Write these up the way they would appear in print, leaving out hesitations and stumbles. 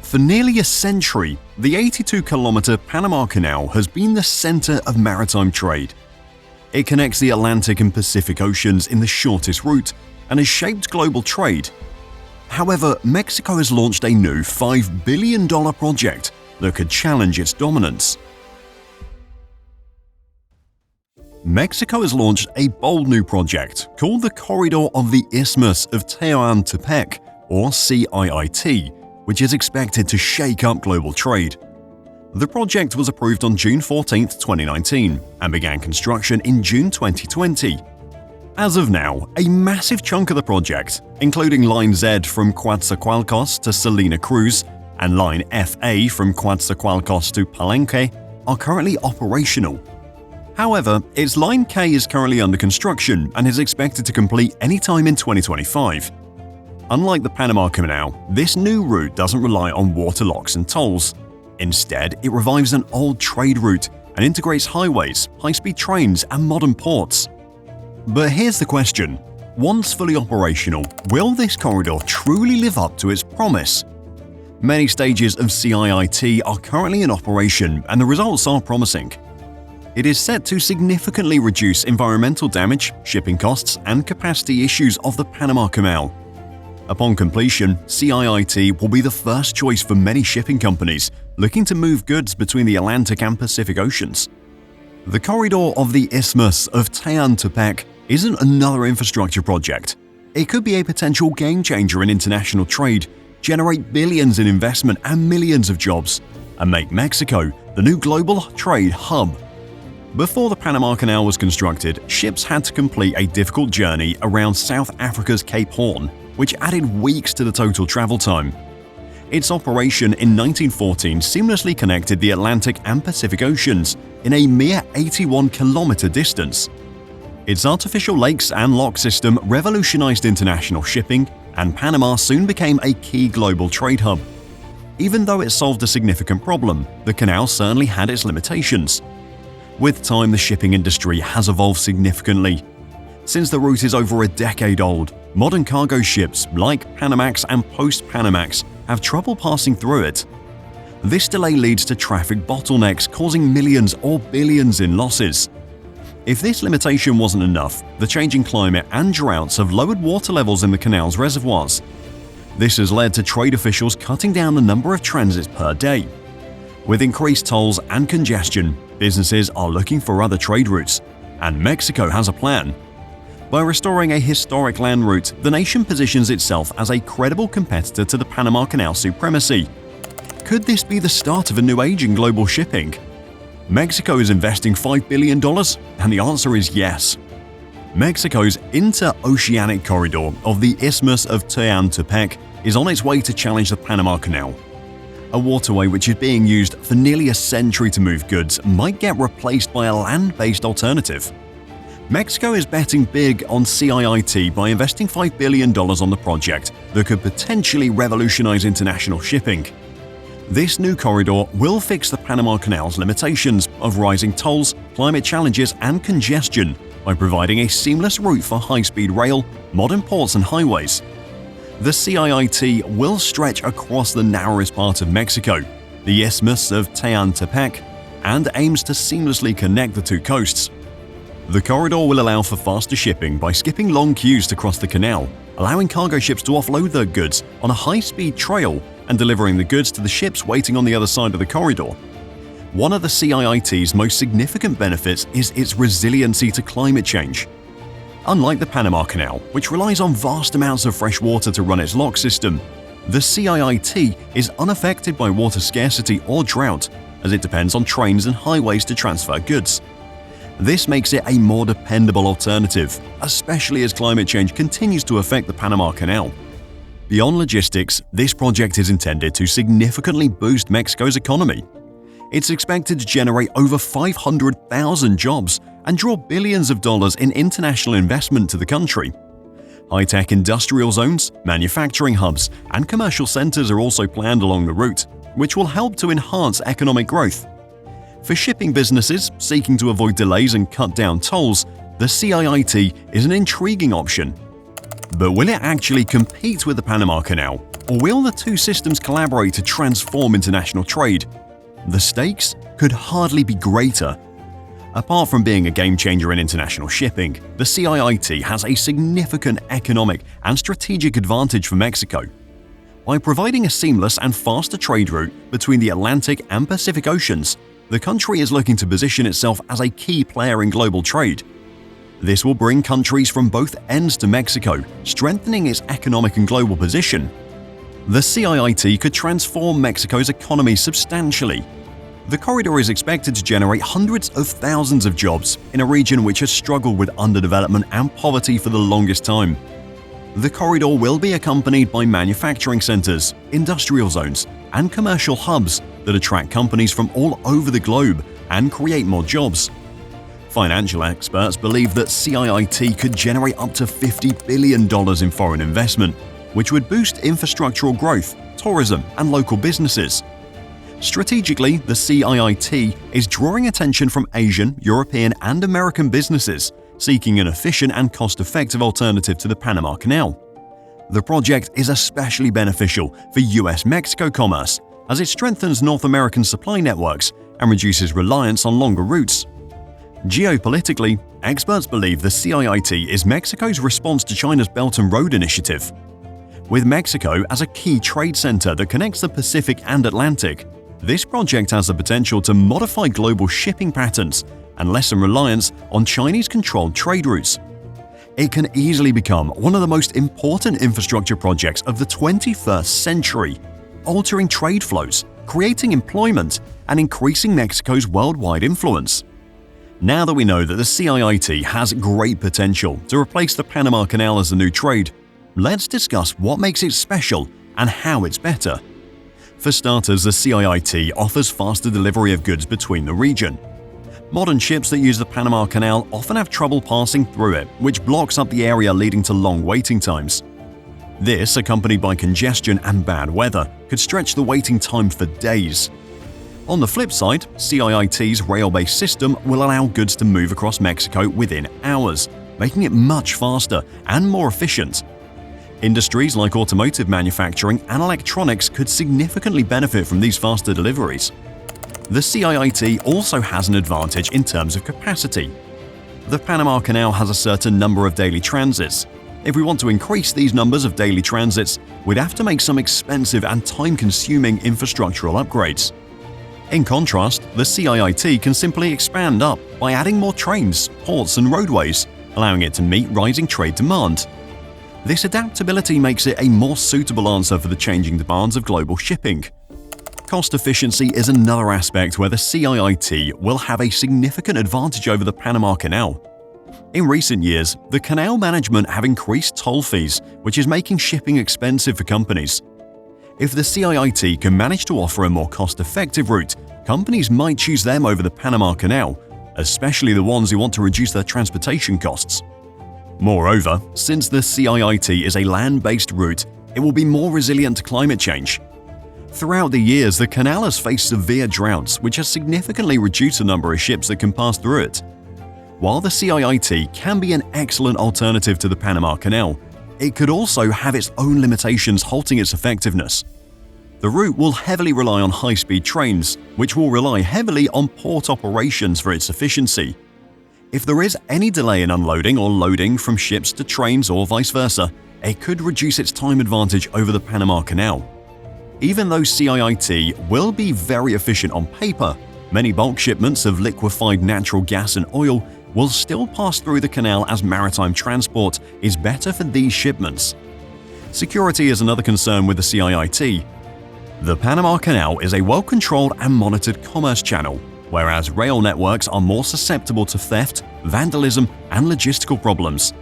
For nearly a century, the 82-kilometer Panama Canal has been the center of maritime trade. It connects the Atlantic and Pacific Oceans in the shortest route and has shaped global trade. However, Mexico has launched a new $5 billion project that could challenge its dominance. Mexico has launched a bold new project called the Corridor of the Isthmus of Tehuantepec, or CIIT, which is expected to shake up global trade. The project was approved on June 14, 2019, and began construction in June 2020. As of now, a massive chunk of the project, including Line Z from Coatzacoalcos to Salina Cruz and Line FA from Coatzacoalcos to Palenque, are currently operational. However, its Line K is currently under construction and is expected to complete anytime in 2025. Unlike the Panama Canal, this new route doesn't rely on water locks and tolls. Instead, it revives an old trade route and integrates highways, high-speed trains, and modern ports. But here's the question. Once fully operational, will this corridor truly live up to its promise? Many stages of CIIT are currently in operation and the results are promising. It is set to significantly reduce environmental damage, shipping costs, and capacity issues of the Panama Canal. Upon completion, CIIT will be the first choice for many shipping companies looking to move goods between the Atlantic and Pacific Oceans. The Corridor of the Isthmus of Tehuantepec isn't another infrastructure project. It could be a potential game-changer in international trade, generate billions in investment and millions of jobs, and make Mexico the new global trade hub. Before the Panama Canal was constructed, ships had to complete a difficult journey around South Africa's Cape Horn, which added weeks to the total travel time. Its operation in 1914 seamlessly connected the Atlantic and Pacific Oceans in a mere 81-kilometer distance. Its artificial lakes and lock system revolutionized international shipping, and Panama soon became a key global trade hub. Even though it solved a significant problem, the canal certainly had its limitations. With time, the shipping industry has evolved significantly. Since the route is over a decade old, modern cargo ships like Panamax and post-Panamax have trouble passing through it. This delay leads to traffic bottlenecks, causing millions or billions in losses. If this limitation wasn't enough, the changing climate and droughts have lowered water levels in the canal's reservoirs. This has led to trade officials cutting down the number of transits per day. With increased tolls and congestion, businesses are looking for other trade routes, and Mexico has a plan. By restoring a historic land route, the nation positions itself as a credible competitor to the Panama Canal supremacy. Could this be the start of a new age in global shipping? Mexico is investing $5 billion, and the answer is yes. Mexico's Inter-Oceanic Corridor of the Isthmus of Tehuantepec is on its way to challenge the Panama Canal. A waterway which is being used for nearly a century to move goods might get replaced by a land-based alternative. Mexico is betting big on CIIT by investing $5 billion on the project that could potentially revolutionize international shipping. This new corridor will fix the Panama Canal's limitations of rising tolls, climate challenges, and congestion by providing a seamless route for high-speed rail, modern ports, and highways. The CIIT will stretch across the narrowest part of Mexico, the Isthmus of Tehuantepec, and aims to seamlessly connect the two coasts. The corridor will allow for faster shipping by skipping long queues to cross the canal, allowing cargo ships to offload their goods on a high-speed trail and delivering the goods to the ships waiting on the other side of the corridor. One of the CIIT's most significant benefits is its resiliency to climate change. Unlike the Panama Canal, which relies on vast amounts of fresh water to run its lock system, the CIIT is unaffected by water scarcity or drought, as it depends on trains and highways to transfer goods. This makes it a more dependable alternative, especially as climate change continues to affect the Panama Canal. Beyond logistics, this project is intended to significantly boost Mexico's economy. It's expected to generate over 500,000 jobs and draw billions of dollars in international investment to the country. High-tech industrial zones, manufacturing hubs, and commercial centers are also planned along the route, which will help to enhance economic growth. For shipping businesses seeking to avoid delays and cut down tolls, the CIIT is an intriguing option. But will it actually compete with the Panama Canal, or will the two systems collaborate to transform international trade? The stakes could hardly be greater. Apart from being a game-changer in international shipping, the CIIT has a significant economic and strategic advantage for Mexico. By providing a seamless and faster trade route between the Atlantic and Pacific Oceans, the country is looking to position itself as a key player in global trade. This will bring countries from both ends to Mexico, strengthening its economic and global position. The CIIT could transform Mexico's economy substantially. The corridor is expected to generate hundreds of thousands of jobs in a region which has struggled with underdevelopment and poverty for the longest time. The corridor will be accompanied by manufacturing centers, industrial zones, and commercial hubs that attract companies from all over the globe and create more jobs. Financial experts believe that CIIT could generate up to $50 billion in foreign investment, which would boost infrastructural growth, tourism, and local businesses. Strategically, the CIIT is drawing attention from Asian, European, and American businesses seeking an efficient and cost-effective alternative to the Panama Canal. The project is especially beneficial for US-Mexico commerce as it strengthens North American supply networks and reduces reliance on longer routes. Geopolitically, experts believe the CIIT is Mexico's response to China's Belt and Road Initiative. With Mexico as a key trade center that connects the Pacific and Atlantic, this project has the potential to modify global shipping patterns and lessen reliance on Chinese-controlled trade routes. It can easily become one of the most important infrastructure projects of the 21st century, altering trade flows, creating employment, and increasing Mexico's worldwide influence. Now that we know that the CIIT has great potential to replace the Panama Canal as the new trade, let's discuss what makes it special and how it's better. For starters, the CIIT offers faster delivery of goods between the region. Modern ships that use the Panama Canal often have trouble passing through it, which blocks up the area, leading to long waiting times. This, accompanied by congestion and bad weather, could stretch the waiting time for days. On the flip side, CIIT's rail-based system will allow goods to move across Mexico within hours, making it much faster and more efficient. Industries like automotive manufacturing and electronics could significantly benefit from these faster deliveries. The CIIT also has an advantage in terms of capacity. The Panama Canal has a certain number of daily transits. If we want to increase these numbers of daily transits, we'd have to make some expensive and time-consuming infrastructural upgrades. In contrast, the CIIT can simply expand up by adding more trains, ports, and roadways, allowing it to meet rising trade demand. This adaptability makes it a more suitable answer for the changing demands of global shipping. Cost efficiency is another aspect where the CIIT will have a significant advantage over the Panama Canal. In recent years, the canal management have increased toll fees, which is making shipping expensive for companies. If the CIIT can manage to offer a more cost-effective route, companies might choose them over the Panama Canal, especially the ones who want to reduce their transportation costs. Moreover, since the CIIT is a land-based route, it will be more resilient to climate change. Throughout the years, the canal has faced severe droughts, which has significantly reduced the number of ships that can pass through it. While the CIIT can be an excellent alternative to the Panama Canal, it could also have its own limitations, halting its effectiveness. The route will heavily rely on high-speed trains, which will rely heavily on port operations for its efficiency. If there is any delay in unloading or loading from ships to trains or vice versa, it could reduce its time advantage over the Panama Canal. Even though CIIT will be very efficient on paper, many bulk shipments of liquefied natural gas and oil will still pass through the canal, as maritime transport is better for these shipments. Security is another concern with the CIIT. The Panama Canal is a well-controlled and monitored commerce channel, whereas rail networks are more susceptible to theft, vandalism, and logistical problems.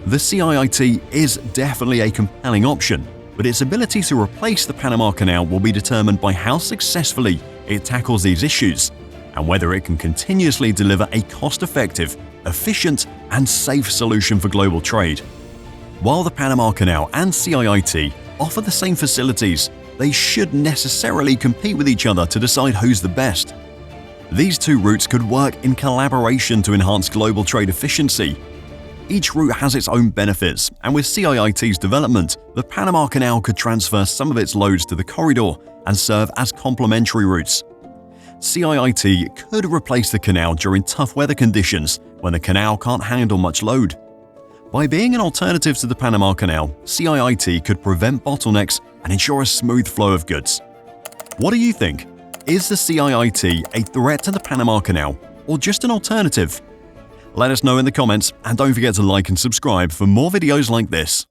The CIIT is definitely a compelling option, but its ability to replace the Panama Canal will be determined by how successfully it tackles these issues and whether it can continuously deliver a cost-effective, efficient, and safe solution for global trade. While the Panama Canal and CIIT offer the same facilities, they shouldn't necessarily compete with each other to decide who's the best. These two routes could work in collaboration to enhance global trade efficiency. Each route has its own benefits, and with CIIT's development, the Panama Canal could transfer some of its loads to the corridor and serve as complementary routes. CIIT could replace the canal during tough weather conditions when the canal can't handle much load. By being an alternative to the Panama Canal, CIIT could prevent bottlenecks and ensure a smooth flow of goods. What do you think? Is the CIIT a threat to the Panama Canal or just an alternative? Let us know in the comments, and don't forget to like and subscribe for more videos like this.